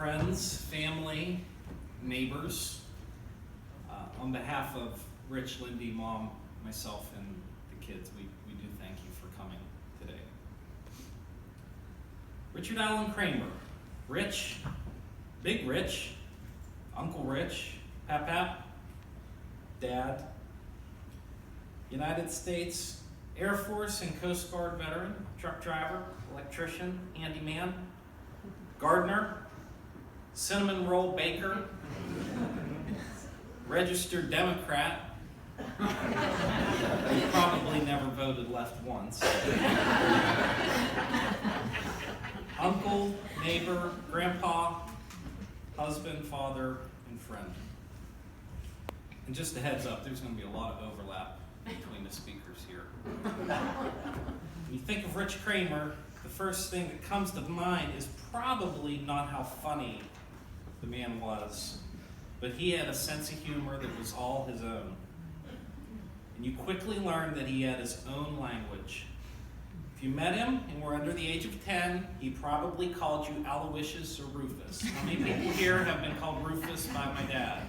friends, family, neighbors, on behalf of Rich, Lindy, Mom, myself, and the kids, we do thank you for coming today. Richard Allen Kramer. Rich, Big Rich, Uncle Rich, Pap, Dad, United States Air Force and Coast Guard veteran, truck driver, electrician, handyman, gardener, cinnamon roll baker, registered Democrat. You probably never voted left once. Uncle, neighbor, grandpa, husband, father, and friend. And just a heads up, there's going to be a lot of overlap between the speakers here. When you think of Rich Kramer, the first thing that comes to mind is probably not how funny the man was, but he had a sense of humor that was all his own. And you quickly learned that he had his own language. If you met him and were under the age of 10, he probably called you Aloysius or Rufus. How many people here have been called Rufus by my dad?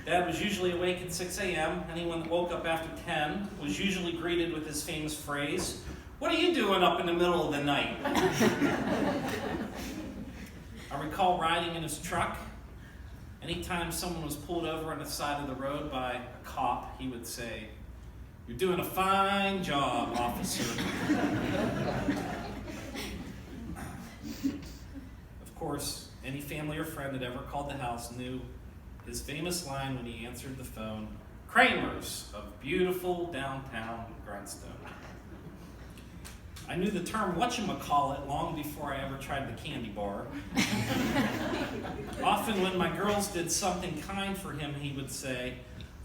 Dad was usually awake at 6 a.m. Anyone that woke up after 10 was usually greeted with his famous phrase, "What are you doing up in the middle of the night?" I recall riding in his truck. Anytime someone was pulled over on the side of the road by a cop, he would say, "You're doing a fine job, officer." Of course, any family or friend that ever called the house knew his famous line when he answered the phone, "Kramer's of beautiful downtown Grindstone." I knew the term whatchamacallit long before I ever tried the candy bar. Often when my girls did something kind for him, he would say,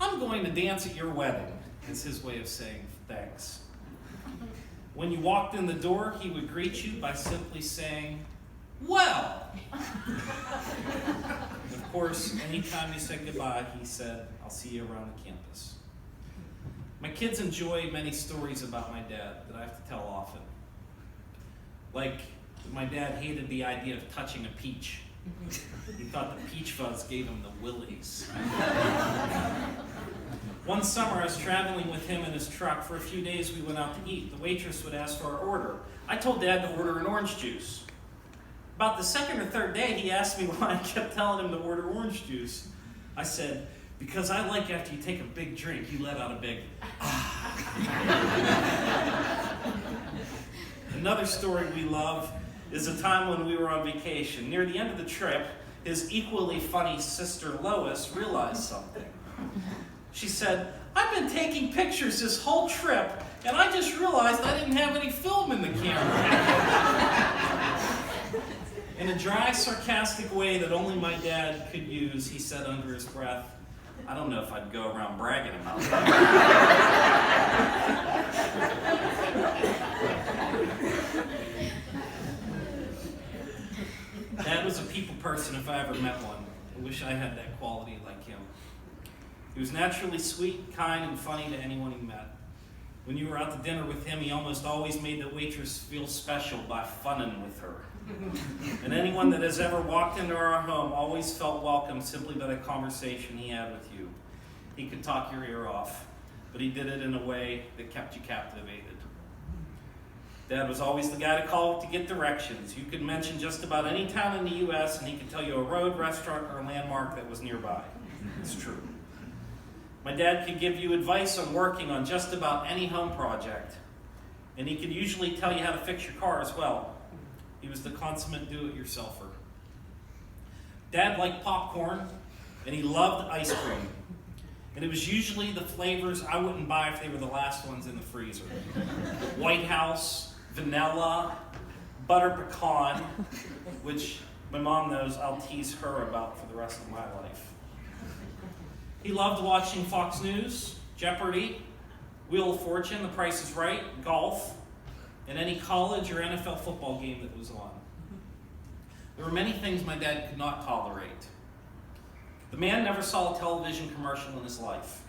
"I'm going to dance at your wedding," is his way of saying thanks. When you walked in the door, he would greet you by simply saying, "Well." Of course, anytime you said goodbye, he said, "I'll see you around the campus." My kids enjoy many stories about my dad that I have to tell often. Like, my dad hated the idea of touching a peach. He thought the peach fuzz gave him the willies. One summer, I was traveling with him in his truck. For a few days, we went out to eat. The waitress would ask for our order. I told Dad to order an orange juice. About the second or third day, he asked me why I kept telling him to order orange juice. I said, "Because I like after you take a big drink, you let out a big ah." Another story we love is a time when we were on vacation. Near the end of the trip, his equally funny sister Lois realized something. She said, "I've been taking pictures this whole trip, and I just realized I didn't have any film in the camera." In a dry, sarcastic way that only my dad could use, he said under his breath, "I don't know if I'd go around bragging about that." Dad was a people person if I ever met one. I wish I had that quality like him. He was naturally sweet, kind, and funny to anyone he met. When you were out to dinner with him, he almost always made the waitress feel special by funning with her. And anyone that has ever walked into our home always felt welcome simply by the conversation he had with you. He could talk your ear off, but he did it in a way that kept you captivated. Dad was always the guy to call to get directions. You could mention just about any town in the U.S. and he could tell you a road, restaurant, or a landmark that was nearby. It's true. My dad could give you advice on working on just about any home project, and he could usually tell you how to fix your car as well. He was the consummate do-it-yourselfer. Dad liked popcorn, and he loved ice cream. And it was usually the flavors I wouldn't buy if they were the last ones in the freezer. White House, vanilla, butter pecan, which my mom knows I'll tease her about for the rest of my life. He loved watching Fox News, Jeopardy, Wheel of Fortune, The Price is Right, golf, and any college or NFL football game that was on. There were many things my dad could not tolerate. The man never saw a television commercial in his life.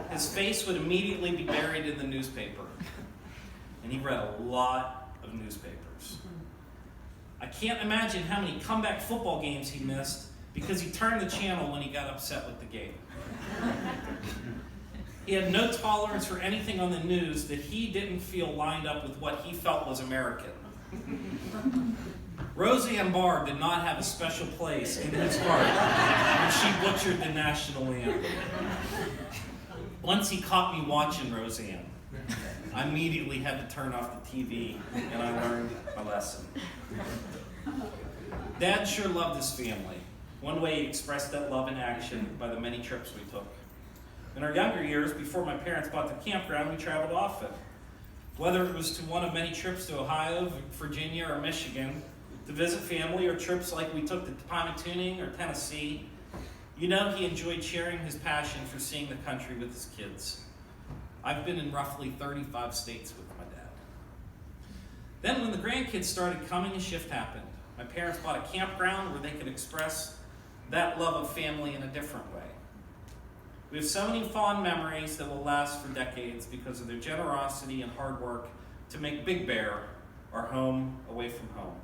His face would immediately be buried in the newspaper. And he read a lot of newspapers. I can't imagine how many comeback football games he missed because he turned the channel when he got upset with the game. He had no tolerance for anything on the news that he didn't feel lined up with what he felt was American. Roseanne Barr did not have a special place in his heart when she butchered the national anthem. Once he caught me watching Roseanne, I immediately had to turn off the TV, and I learned a lesson. Dad sure loved his family. One way he expressed that love in action by the many trips we took. In our younger years, before my parents bought the campground, we traveled often. Whether it was to one of many trips to Ohio, Virginia, or Michigan, to visit family, or trips like we took to Pontotoning or Tennessee, you know he enjoyed sharing his passion for seeing the country with his kids. I've been in roughly 35 states with my dad. Then when the grandkids started coming, a shift happened. My parents bought a campground where they could express that love of family in a different way. We have so many fond memories that will last for decades because of their generosity and hard work to make Big Bear our home away from home.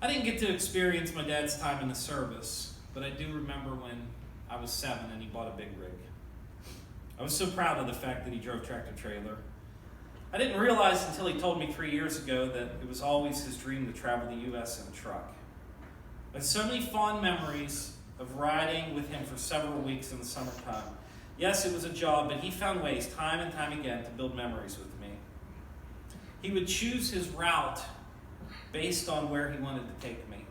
I didn't get to experience my dad's time in the service, but I do remember when I was 7 and he bought a big rig. I was so proud of the fact that he drove tractor trailer. I didn't realize until he told me 3 years ago that it was always his dream to travel the U.S. in a truck. I had so many fond memories of riding with him for several weeks in the summertime. Yes, it was a job, but he found ways time and time again to build memories with me. He would choose his route based on where he wanted to take me.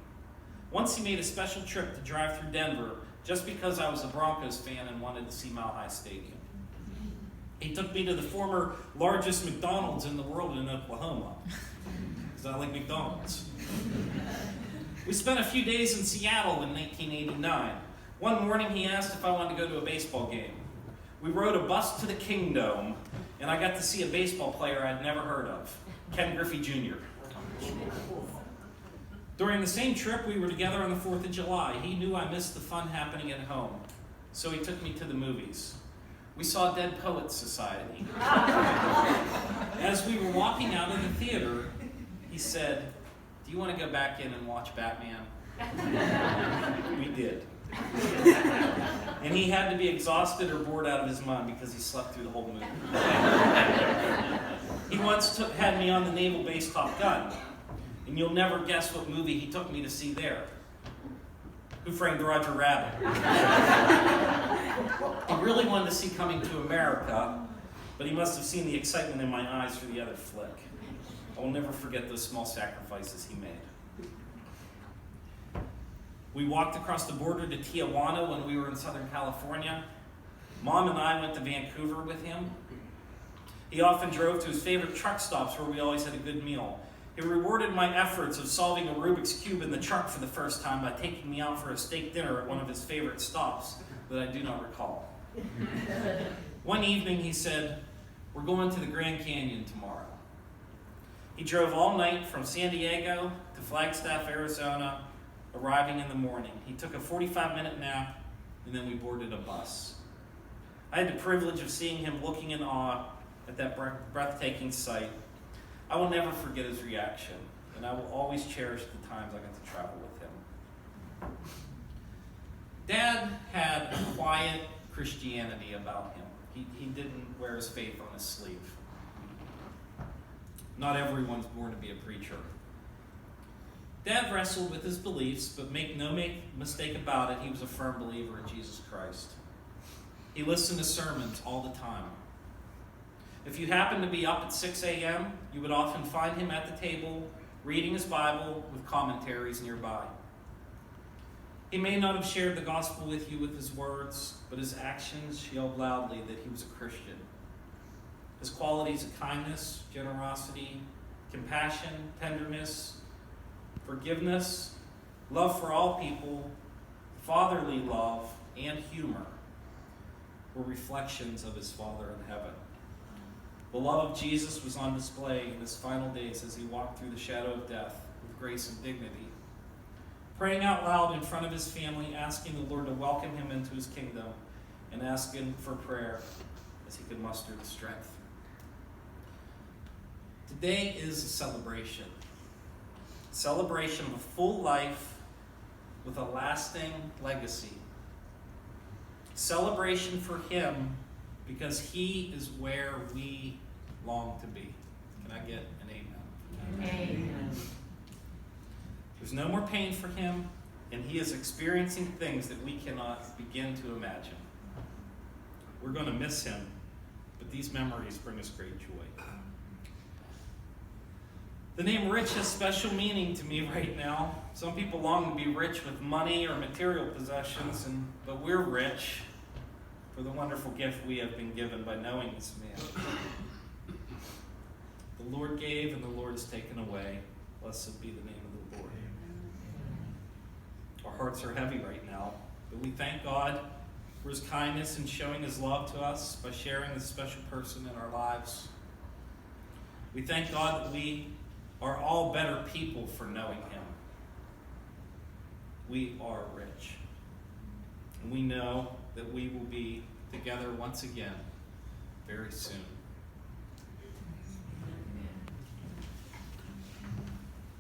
Once he made a special trip to drive through Denver just because I was a Broncos fan and wanted to see Mile High Stadium. He took me to the former largest McDonald's in the world in Oklahoma, because I like McDonald's. We spent a few days in Seattle in 1989. One morning he asked if I wanted to go to a baseball game. We rode a bus to the Kingdome, and I got to see a baseball player I'd never heard of, Ken Griffey Jr. During the same trip, we were together on the 4th of July. He knew I missed the fun happening at home, so he took me to the movies. We saw Dead Poets Society. As we were walking out of the theater, he said, "Do you want to go back in and watch Batman?" We did. And he had to be exhausted or bored out of his mind because he slept through the whole movie. He once had me on the naval base Top Gun, and you'll never guess what movie he took me to see there. Who Framed Roger Rabbit? He really wanted to see Coming to America, but he must have seen the excitement in my eyes for the other flick. I will never forget those small sacrifices he made. We walked across the border to Tijuana when we were in Southern California. Mom and I went to Vancouver with him. He often drove to his favorite truck stops where we always had a good meal. He rewarded my efforts of solving a Rubik's Cube in the truck for the first time by taking me out for a steak dinner at one of his favorite stops that I do not recall. One evening he said, "We're going to the Grand Canyon tomorrow." He drove all night from San Diego to Flagstaff, Arizona, arriving in the morning. He took a 45-minute nap, and then we boarded a bus. I had the privilege of seeing him looking in awe at that breathtaking sight. I will never forget his reaction, and I will always cherish the times I got to travel with him. Dad had a quiet Christianity about him. He didn't wear his faith on his sleeve. Not everyone's born to be a preacher. Dad wrestled with his beliefs, but make no mistake about it, he was a firm believer in Jesus Christ. He listened to sermons all the time. If you happened to be up at 6 a.m., you would often find him at the table reading his Bible with commentaries nearby. He may not have shared the gospel with you with his words, but his actions yelled loudly that he was a Christian. His qualities of kindness, generosity, compassion, tenderness, forgiveness, love for all people, fatherly love, and humor were reflections of his Father in heaven. The love of Jesus was on display in his final days as he walked through the shadow of death with grace and dignity, praying out loud in front of his family, asking the Lord to welcome him into his kingdom, and asking for prayer as he could muster the strength. Today is a celebration. Celebration of a full life with a lasting legacy. Celebration for him because he is where we long to be. Can I get an amen? Amen. There's no more pain for him, and he is experiencing things that we cannot begin to imagine. We're going to miss him, but these memories bring us great joy. The name rich has special meaning to me right now. Some people long to be rich with money or material possessions, but we're rich for the wonderful gift we have been given by knowing this man. The Lord gave and the Lord has taken away. Blessed be the name of the Lord. Our hearts are heavy right now, but we thank God for his kindness and showing his love to us by sharing this special person in our lives. We thank God that we are all better people for knowing him. We are rich. And we know that we will be together once again very soon.